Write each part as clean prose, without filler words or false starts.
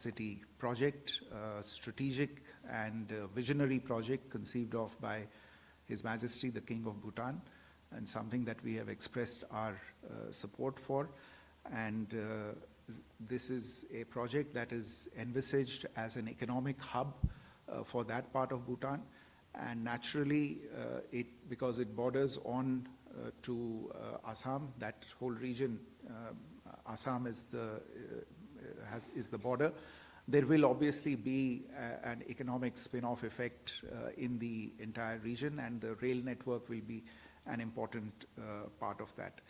City project, strategic and visionary project conceived of by His Majesty the King of Bhutan, and something that we have expressed our support for. And this is a project that is envisaged as an economic hub for that part of Bhutan. And naturally, because it borders on to Assam, that whole region, Assam is the border. There will obviously be an economic spin-off effect in the entire region, and the rail network will be an important part of that.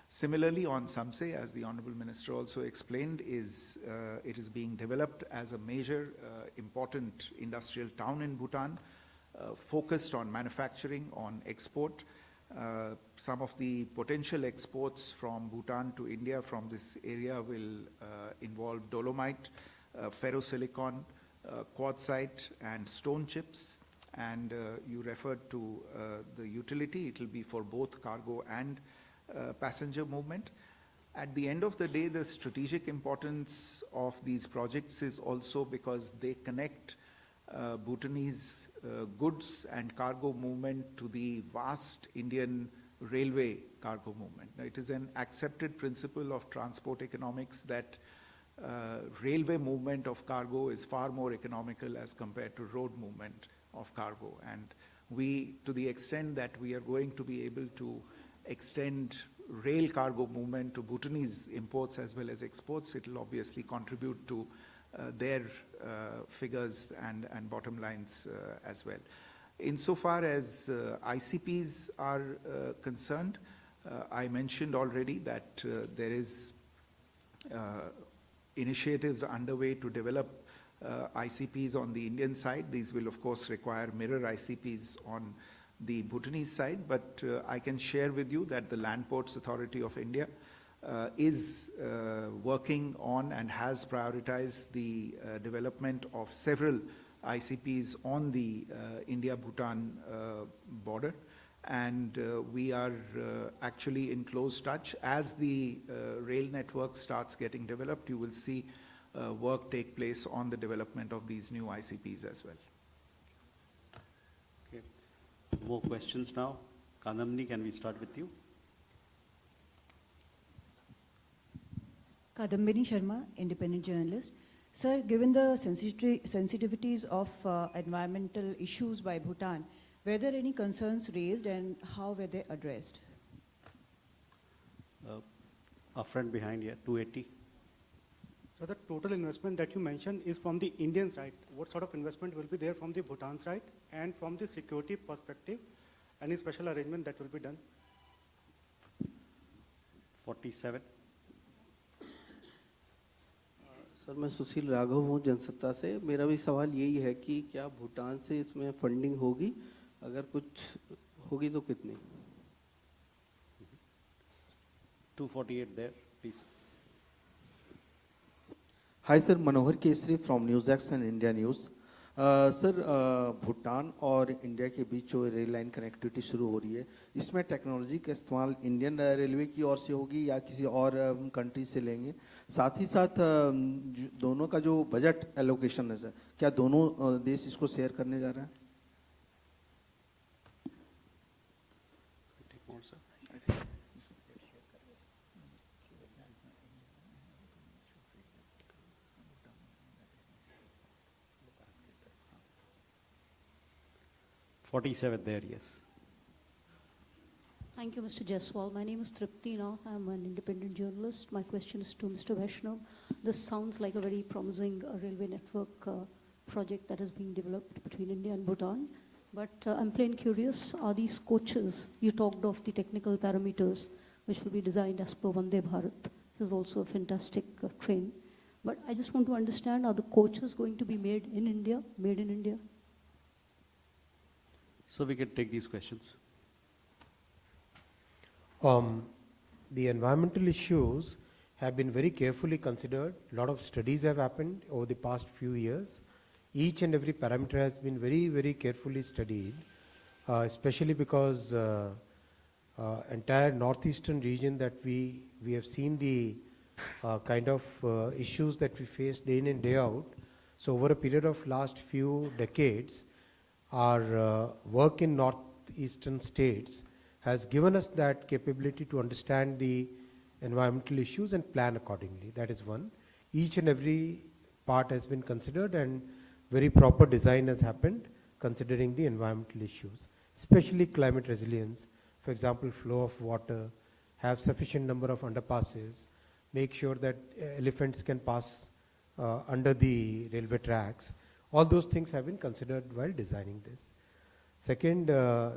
Similarly, on Samse, as the Honorable Minister also explained, it is being developed as a major important industrial town in Bhutan, focused on manufacturing, on export. Some of the potential exports from Bhutan to India from this area will involve dolomite, ferrosilicon, quartzite, and stone chips. And you referred to the utility. It will be for both cargo and passenger movement. At the end of the day, the strategic importance of these projects is also because they connect Bhutanese goods and cargo movement to the vast Indian railway cargo movement. Now, it is an accepted principle of transport economics that railway movement of cargo is far more economical as compared to road movement of cargo. And we, to the extent that we are going to be able to extend rail cargo movement to Bhutanese imports as well as exports, it will obviously contribute to their figures and bottom lines as well. Insofar as ICPs are concerned, I mentioned already that there is initiatives underway to develop ICPs on the Indian side. These will of course require mirror ICPs on the Bhutanese side, but I can share with you that the Land Ports Authority of India is working on and has prioritized the development of several ICPs on the India-Bhutan border. And we are actually in close touch. As the rail network starts getting developed, you will see work take place on the development of these new ICPs as well. Okay. More questions now. Kadamini, can we start with you? Kadambini Sharma, independent journalist. Sir, given the sensitivities of environmental issues by Bhutan, were there any concerns raised and how were they addressed? Our friend behind here, 280. So the total investment that you mentioned is from the Indian side. What sort of investment will be there from the Bhutan side? And from the security perspective, any special arrangement that will be done? 47. Sir मैं सुशील राघव हूँ जनसत्ता से। मेरा भी सवाल यही है कि क्या भूटान से इसमें फंडिंग होगी, अगर कुछ होगी तो कितनी? 248 there, please. Hi sir, Manohar Kesari from news x and India news. Sir Bhutan और इंडिया के बीच जो रेल लाइन कनेक्टिविटी शुरू हो रही है, इसमें टेक्नोलॉजी का इस्तेमाल इंडियन रेलवे की ओर से होगी या किसी और कंट्री से लेंगे? साथ ही साथ दोनों का जो बजट एलोकेशन है सर, क्या दोनों देश इसको शेयर करने जा रहे हैं? 47 there, yes. Thank you, Mr. Jaiswal. My name is Tripti Nath. I'm an independent journalist. My question is to Mr. Vaishnav. This sounds like a very promising railway network project that is being developed between India and Bhutan. But I'm plain curious, are these coaches, you talked of the technical parameters which will be designed as per Vande Bharat. This is also a fantastic train. But I just want to understand, are the coaches going to be made in India? So we can take these questions. The environmental issues have been very carefully considered. A lot of studies have happened over the past few years. Each and every parameter has been very, very carefully studied, especially because entire northeastern region that we have seen the kind of issues that we face day in and day out. So over a period of last few decades, our work in northeastern states has given us that capability to understand the environmental issues and plan accordingly. That is one. Each and every part has been considered and very proper design has happened considering the environmental issues, especially climate resilience. For example, flow of water, have sufficient number of underpasses, make sure that elephants can pass under the railway tracks. All those things have been considered while designing this. Second,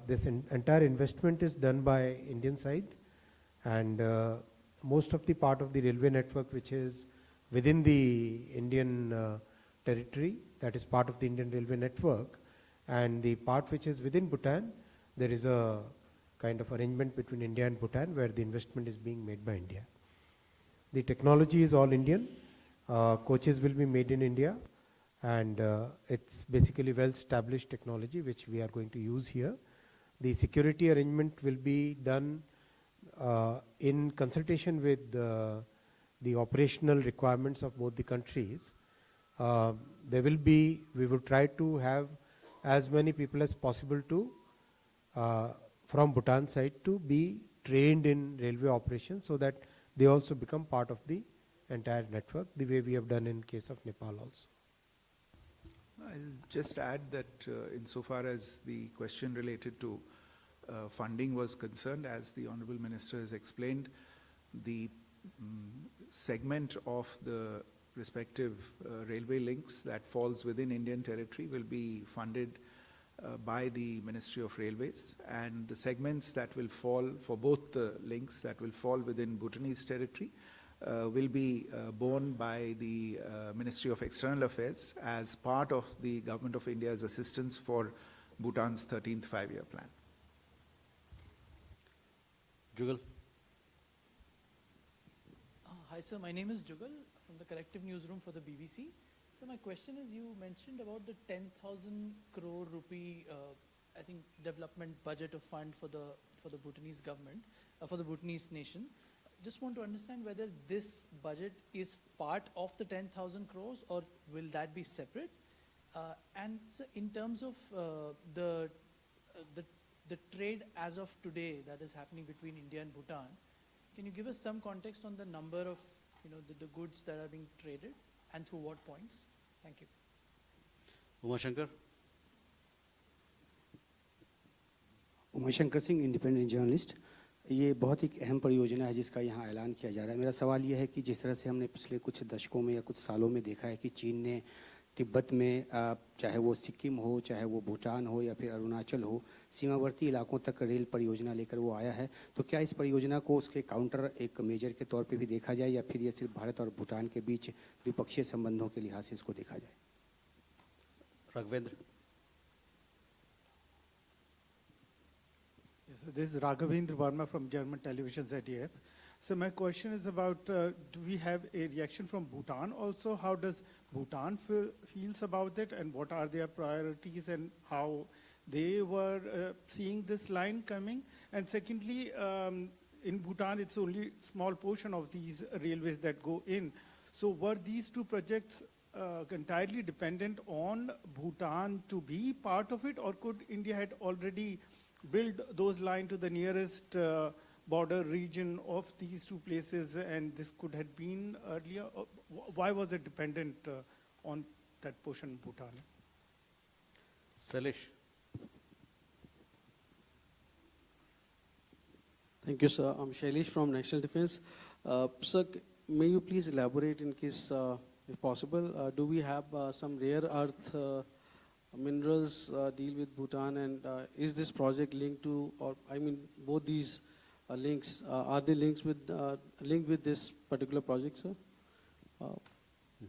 this entire investment is done by Indian side, and most of the part of the railway network which is within the Indian territory, that is part of the Indian railway network, and the part which is within Bhutan, there is a kind of arrangement between India and Bhutan where the investment is being made by India. The technology is all Indian. Coaches will be made in India, and it's basically well-established technology which we are going to use here. The security arrangement will be done in consultation with the operational requirements of both the countries. We will try to have as many people as possible to from Bhutan side to be trained in railway operations so that they also become part of the entire network, the way we have done in case of Nepal also. I'll just add that insofar as the question related to funding was concerned, as the Honorable Minister has explained, the segment of the respective railway links that falls within Indian territory will be funded by the Ministry of Railways, and the segments that will fall for both the links that will fall within Bhutanese territory will be borne by the Ministry of External Affairs as part of the Government of India's assistance for Bhutan's 13th five-year plan. Jugal. Hi sir, my name is Jugal from the Corrective Newsroom for the BBC. So my question is, you mentioned about the 10,000 crore rupee, I think, development budget of fund for the Bhutanese government, for the Bhutanese nation. Just want to understand whether this budget is part of the 10,000 crores or will that be separate? And so in terms of the trade as of today that is happening between India and Bhutan, can you give us some context on the number of the goods that are being traded and through what points? Thank you. Uma Shankar. Uma Shankar Singh, independent journalist. ये बहुत ही अहम परियोजना है जिसका यहाँ ऐलान किया जा रहा है। मेरा सवाल ये है कि जिस तरह से हमने पिछले कुछ दशकों में या कुछ सालों में देखा है कि चीन ने तिब्बत में, चाहे वो सिक्किम हो, चाहे वो भूटान हो या फिर अरुणाचल हो, सीमावर्ती इलाकों तक रेल परियोजना लेकर वो आया है, तो क्या इस परियोजना को उसके काउंटर एक मेजर के तौर पे भी देखा जाए या फिर ये सिर्फ भारत और भूटान के बीच द्विपक्षीय संबंधों के लिहाज से इसको देखा जाए? Raghavendra. Yes, this is Raghavendra Verma from German television ZDF. So my question is about, do we have a reaction from Bhutan also? How does Bhutan feels about it, and what are their priorities and how they were seeing this line coming? And secondly, in Bhutan, it's only small portion of these railways that go in. So were these two projects entirely dependent on Bhutan to be part of it, or could India had already built those lines to the nearest border region of these two places, and this could have been earlier? Why was it dependent on that portion of Bhutan? Salish. Thank you, sir. I'm Shailesh from National Defense. Sir, may you please elaborate in case, if possible, do we have some rare earth minerals deal with Bhutan, and is this project linked to, or I mean, both these links, are they linked with this particular project, sir?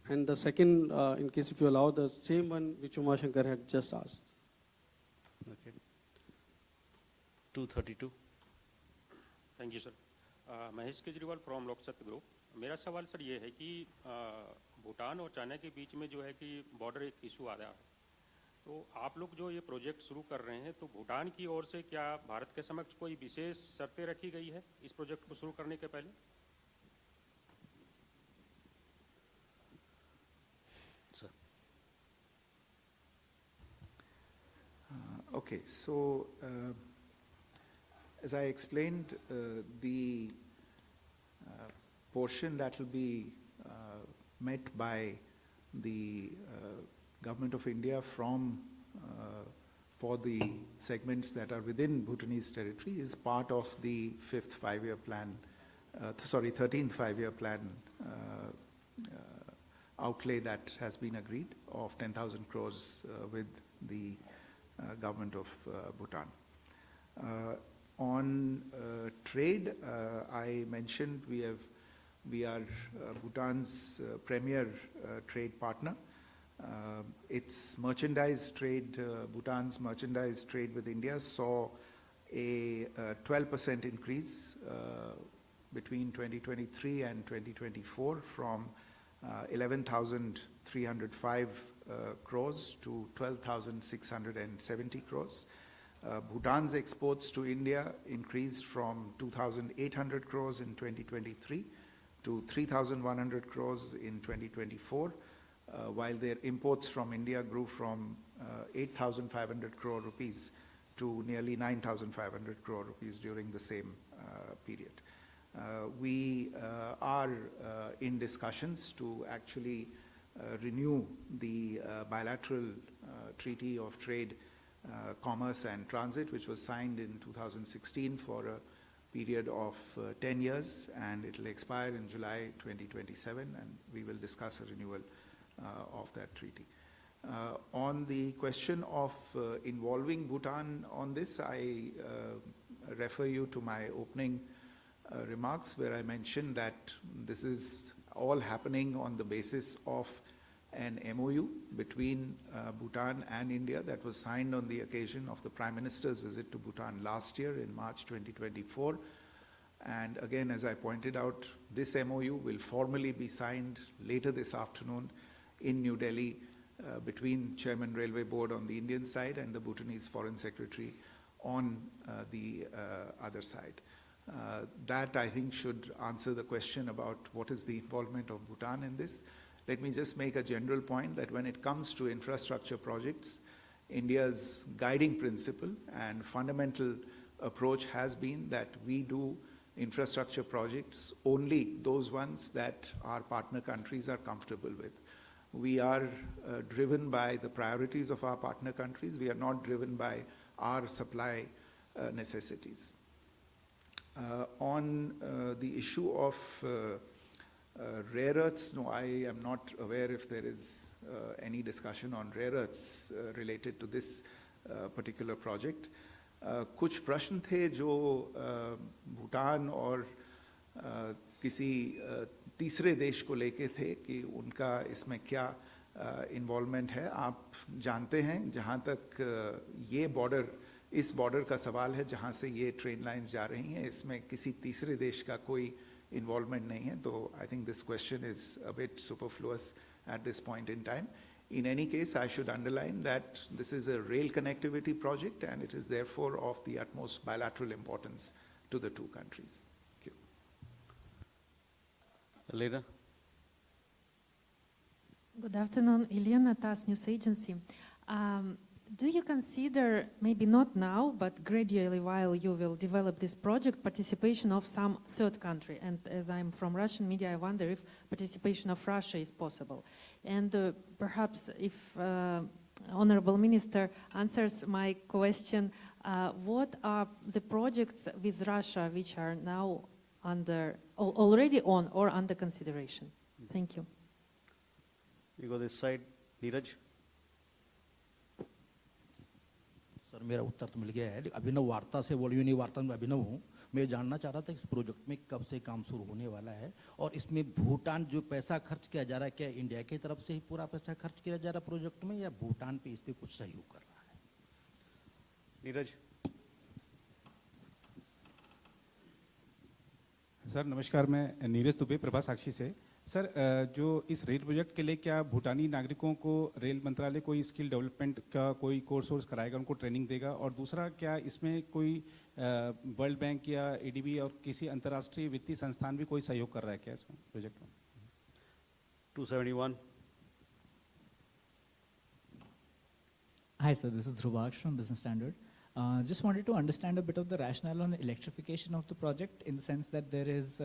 And the second, in case if you allow, the same one which Uma Shankar had just asked. Okay. 232. Thank you sir. Mahesh Kejriwal from Loksatta group. मेरा सवाल sir ये है कि भूटान और China के बीच में जो है कि बॉर्डर एक इशू आ रहा है, तो आप लोग जो ये प्रोजेक्ट शुरू कर रहे हैं, तो भूटान की ओर से क्या भारत के समक्ष कोई विशेष शर्तें रखी गई है इस प्रोजेक्ट को शुरू करने के पहले? Okay, so as I explained, the portion that will be met by the Government of India from for the segments that are within Bhutanese territory is part of the 13th five-year plan outlay that has been agreed of 10,000 crores with the government of Bhutan. On trade, I mentioned we are Bhutan's premier trade partner. Its merchandise trade, Bhutan's merchandise trade with India saw a 12% increase between 2023 and 2024 from 11,305 crores to 12,670 crores. Bhutan's exports to India increased from 2,800 crores in 2023 to 3,100 crores in 2024, while their imports from India grew from 8,500 crore rupees to nearly 9,500 crore rupees during the same period. We are in discussions to actually renew the bilateral treaty of trade, commerce and transit, which was signed in 2016 for a period of 10 years, and it will expire in July 2027, and we will discuss a renewal of that treaty. On the question of involving Bhutan on this, I refer you to my opening remarks where I mentioned that this is all happening on the basis of an MOU between Bhutan and India that was signed on the occasion of the Prime Minister's visit to Bhutan last year in March 2024. And again, as I pointed out, this MOU will formally be signed later this afternoon in New Delhi between Chairman Railway Board on the Indian side and the Bhutanese Foreign Secretary on the other side. That, I think, should answer the question about what is the involvement of Bhutan in this. Let me just make a general point that when it comes to infrastructure projects, India's guiding principle and fundamental approach has been that we do infrastructure projects only those ones that our partner countries are comfortable with. We are driven by the priorities of our partner countries. We are not driven by our supply necessities. On the issue of rare earths, no, I am not aware if there is any discussion on rare earths related to this particular project. कुछ प्रश्न थे जो भूटान और किसी तीसरे देश को लेके थे कि उनका इसमें क्या इन्वॉल्वमेंट है. आप जानते हैं जहाँ तक ये बॉर्डर, इस बॉर्डर का सवाल है जहाँ से ये ट्रेन लाइंस जा रही हैं, इसमें किसी तीसरे देश का कोई involvement nahi hai. So I think this question is a bit superfluous at this point in time. In any case, I should underline that this is a rail connectivity project and it is therefore of the utmost bilateral importance to the two countries. Thank you. Leda. Good afternoon, Ilyana, TASS News Agency. Do you consider, maybe not now, but gradually while you will develop this project, participation of some third country? And as I'm from Russian media, I wonder if participation of Russia is possible. And perhaps if Honorable Minister answers my question, what are the projects with Russia which are now already on or under consideration? Thank you. You go this side, Neeraj. Sir मेरा उत्तर तो मिल गया है. अभिनव वार्ता से बोलियो नहीं, वार्ता में अभिनव हूँ. मैं जानना चाह रहा था इस प्रोजेक्ट में कब से काम शुरू होने वाला है और इसमें भूटान जो पैसा खर्च किया जा रहा है, क्या इंडिया की तरफ से ही पूरा पैसा खर्च किया जा रहा है प्रोजेक्ट में या भूटान पे इस पे कुछ सहयोग कर रहा है? नीरज. सर नमस्कार, मैं नीरज दुबे प्रभा साक्षी से. सर जो इस रेल प्रोजेक्ट के लिए क्या भूटानी नागरिकों को रेल मंत्रालय कोई स्किल डेवलपमेंट का कोई कोर्स कराएगा, उनको ट्रेनिंग देगा? और दूसरा, क्या इसमें कोई वर्ल्ड बैंक या एडीबी और किसी अंतर्राष्ट्रीय वित्तीय संस्थान भी कोई सहयोग कर रहा है क्या इसमें प्रोजेक्ट में? 271. Hi, sir. This is Dhruvaksh from Business Standard. Just wanted to understand a bit of the rationale on electrification of the project in the sense that there is,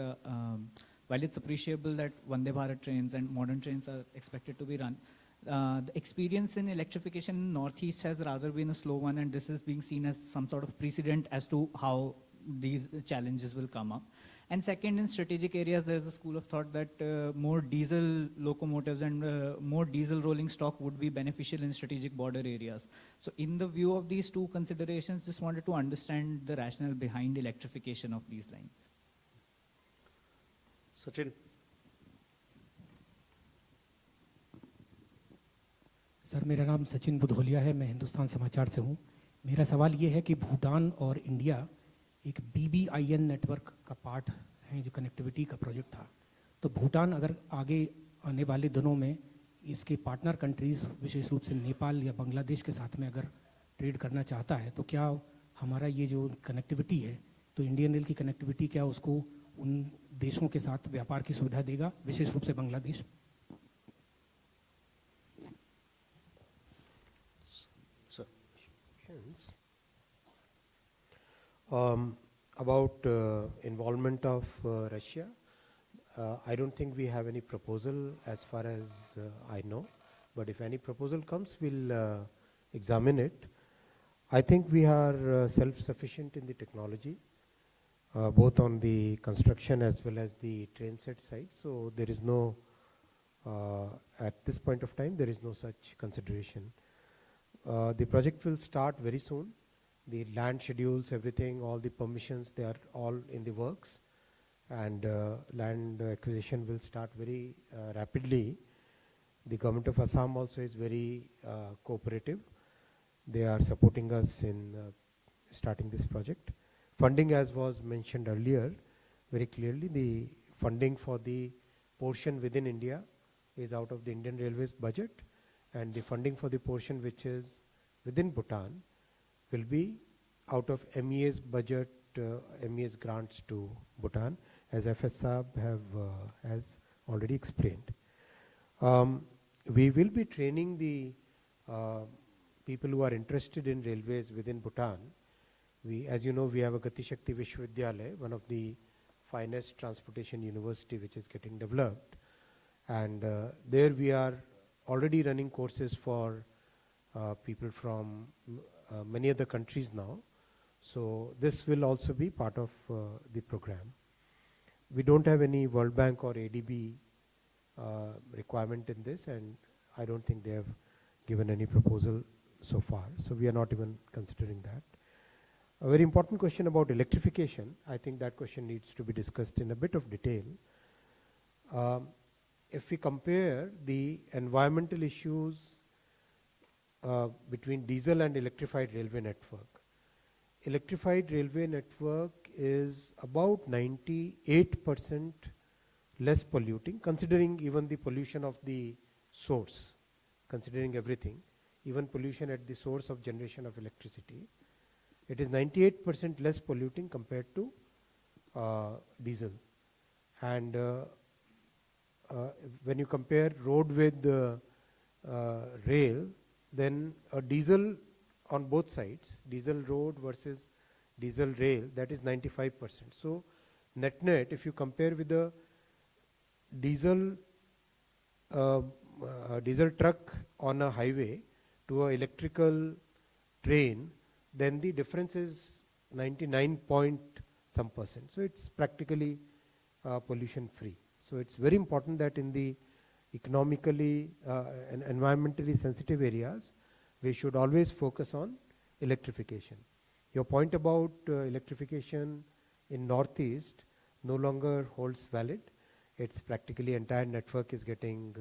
while it's appreciable that Vande Bharat trains and modern trains are expected to be run, the experience in electrification in Northeast has rather been a slow one, and this is being seen as some sort of precedent as to how these challenges will come up. And second, in strategic areas, there's a school of thought that more diesel locomotives and more diesel rolling stock would be beneficial in strategic border areas. So in the view of these two considerations, just wanted to understand the rationale behind electrification of these lines. Sachin. Sir मेरा नाम सचिन बुधोलिया है, मैं हिंदुस्तान समाचार से हूँ। मेरा सवाल ये है कि भूटान और इंडिया एक BBIN नेटवर्क का पार्ट है, जो कनेक्टिविटी का प्रोजेक्ट था। तो भूटान अगर आगे आने वाले दिनों में इसके पार्टनर कंट्रीज़ विशेष रूप से नेपाल या बांग्लादेश के साथ में अगर ट्रेड करना चाहता है, तो क्या हमारा ये जो कनेक्टिविटी है, तो इंडियन रेल की कनेक्टिविटी क्या उसको उन देशों के साथ व्यापार की सुविधा देगा, विशेष रूप से Bangladesh? About involvement of Russia, I don't think we have any proposal as far as I know, but if any proposal comes, we'll examine it. I think we are self-sufficient in the technology, both on the construction as well as the train set side, so there is no, at this point of time, there is no such consideration. The project will start very soon. The land schedules, everything, all the permissions, they are all in the works, and land acquisition will start very rapidly. The government of Assam also is very cooperative. They are supporting us in starting this project. Funding, as was mentioned earlier, very clearly, the funding for the portion within India is out of the Indian Railways budget, and the funding for the portion which is within Bhutan will be out of MEA's budget, MEA's grants to Bhutan, as FS Saab has already explained. We will be training the people who are interested in railways within Bhutan. As you know, we have a Gati Shakti Vishwavidyalaya, one of the finest transportation university which is getting developed, and there we are already running courses for people from many other countries now. So this will also be part of the program. We don't have any World Bank or ADB requirement in this, and I don't think they have given any proposal so far. So we are not even considering that. A very important question about electrification, I think that question needs to be discussed in a bit of detail. If we compare the environmental issues between diesel and electrified railway network, electrified railway network is about 98% less polluting, considering even the pollution of the source, considering everything, even pollution at the source of generation of electricity. It is 98% less polluting compared to diesel. And when you compare road with rail, then a diesel on both sides, diesel road versus diesel rail, that is 95%. So net, if you compare with the diesel diesel truck on a highway to an electrical train, then the difference is 99 point some percent. So it's practically pollution free. So it's very important that in the economically and environmentally sensitive areas, we should always focus on electrification. Your point about electrification in Northeast no longer holds valid. It's practically entire network is getting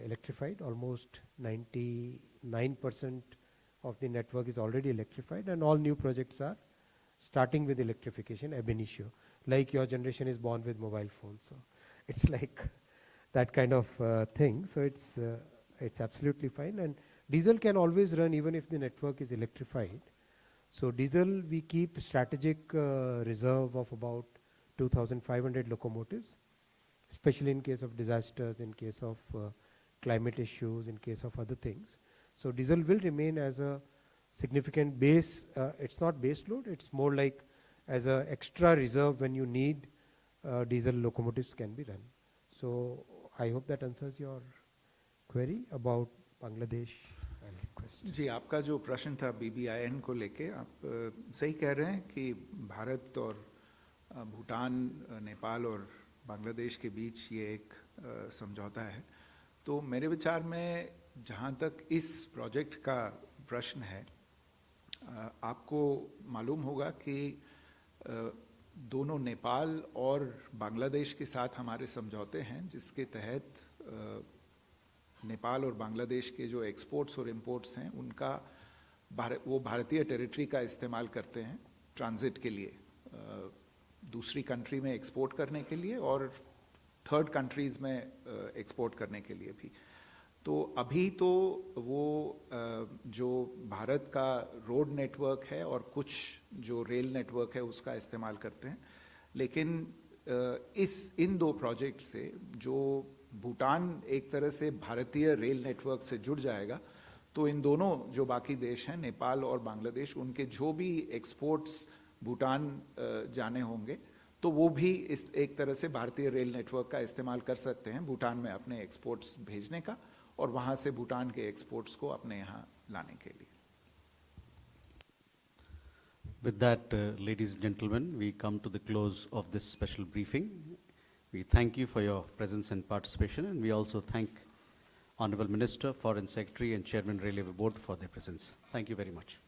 electrified. Almost 99% of the network is already electrified, and all new projects are starting with electrification ab initio. Like your generation is born with mobile phones. So it's like that kind of thing. So it's absolutely fine. And diesel can always run even if the network is electrified. So diesel, we keep strategic reserve of about 2,500 locomotives, especially in case of disasters, in case of climate issues, in case of other things. So diesel will remain as a significant base. It's not base load, it's more like as a extra reserve when you need diesel locomotives can be run. So I hope that answers your query about Bangladesh. I'll request. जी, आपका जो प्रश्न था BBIN को लेके, आप सही कह रहे हैं कि भारत और भूटान, नेपाल और बांग्लादेश के बीच ये एक समझौता है। तो मेरे विचार में जहाँ तक इस प्रोजेक्ट का प्रश्न है, आपको मालूम होगा कि दोनों नेपाल और बांग्लादेश के साथ हमारे समझौते हैं, जिसके तहत नेपाल और बांग्लादेश के जो एक्सपोर्ट्स और इंपोर्ट्स हैं उनका वो भारतीय टेरिटरी का इस्तेमाल करते हैं ट्रांजिट के लिए, दूसरी कंट्री में एक्सपोर्ट करने के लिए और थर्ड कंट्रीज़ में एक्सपोर्ट करने के लिए भी। तो अभी तो वो जो भारत का रोड नेटवर्क है और कुछ जो रेल नेटवर्क है उसका इस्तेमाल करते हैं, लेकिन इन दो प्रोजेक्ट से जो भूटान एक तरह से भारतीय रेल नेटवर्क से जुड़ जाएगा, तो इन दोनों जो बाकी देश हैं नेपाल और बांग्लादेश, उनके जो भी एक्सपोर्ट्स भूटान जाने होंगे तो वो भी इस एक तरह से भारतीय रेल नेटवर्क का इस्तेमाल कर सकते हैं भूटान में अपने एक्सपोर्ट्स भेजने का और वहाँ से भूटान के एक्सपोर्ट्स को अपने यहाँ लाने के लिए। With that, ladies and gentlemen, we come to the close of this special briefing. We thank you for your presence and participation, and we also thank Honorable Minister, Foreign Secretary and Chairman Railway Board for their presence. Thank you very much.